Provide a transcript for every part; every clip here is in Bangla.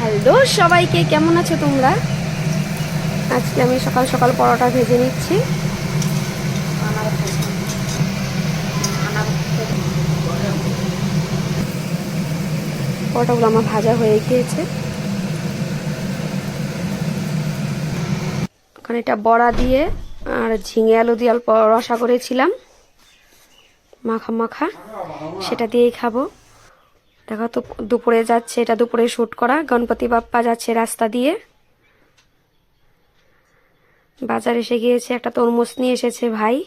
হ্যালো সবাইকে, কেমন আছো তোমরা? আজকে আমি সকাল সকাল পরোটা ভেজে নিচ্ছি। পরোটাগুলো আমার ভাজা হয়ে গিয়েছে। ওখানে এটা বড়া দিয়ে আর ঝিঙে আলু দিয়ে অল্প রসা করেছিলাম, মাখা মাখা, সেটা দিয়েই খাবো। দেখো তো দুপুরে যাচ্ছে, এটা দুপুরে শ্যুট করা। গণপতি বাপ্পা যাচ্ছে রাস্তা দিয়ে। বাজার এসে গিয়েছে, একটা তরমুজ নিয়ে এসেছে ভাই।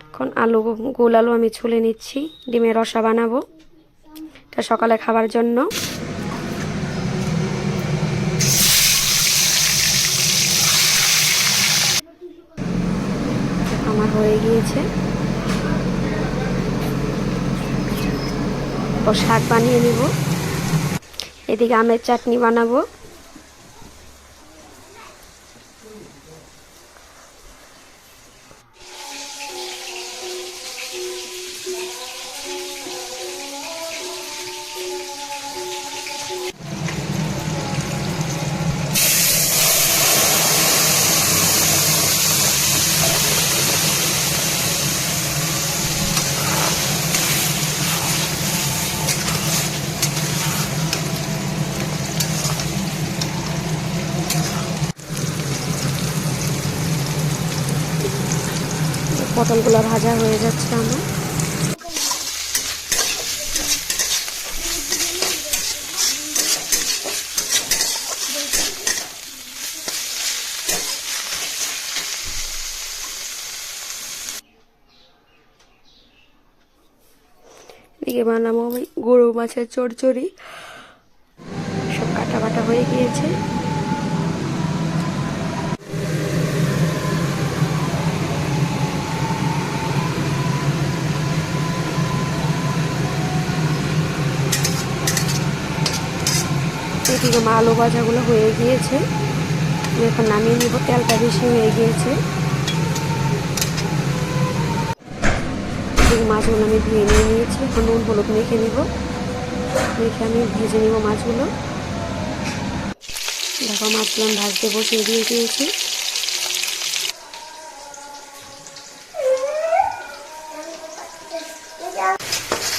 এখন গোল আলু আমি ছুলে নিচ্ছি, ডিমের রসা বানাবো, এটা সকালে খাবার জন্য। আমার হয়ে গিয়েছে। তো শাক বানিয়ে নিব, এদিকে আমের চাটনি বানাবো। পটলগুলো ভাজা হয়ে যাচ্ছে আমার। এদিকে বানাবো আমি গরু মাছের চচ্চড়ি, সব কাটা বাটা হয়ে গিয়েছে। এদিকে আমার আলু ভাজাগুলো হয়ে গিয়েছে, আমি এখন নামিয়ে নিব, তেলটা বেশি হয়ে গিয়েছে। এদিকে মাছগুলো আমি ধুয়ে নিয়ে নিয়েছি, এখন নুন হলুদ মেখে নিব, মেখে আমি ভেজে নিব মাছগুলো। দেখো মাছগুলো আমি ভাজতে বসিয়ে দিয়ে দিয়েছি।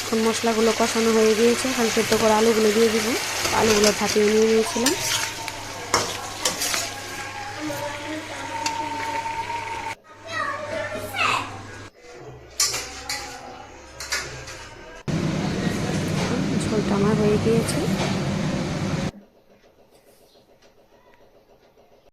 এখন মশলাগুলো কষানো হয়ে গিয়েছে, এখন সেদ্ধ করে আলুগুলো দিয়ে দিব। আলুগুলো ভাপিয়ে নিয়ে নিয়েছিলাম। ঝোলটা আমার হয়ে গিয়েছে।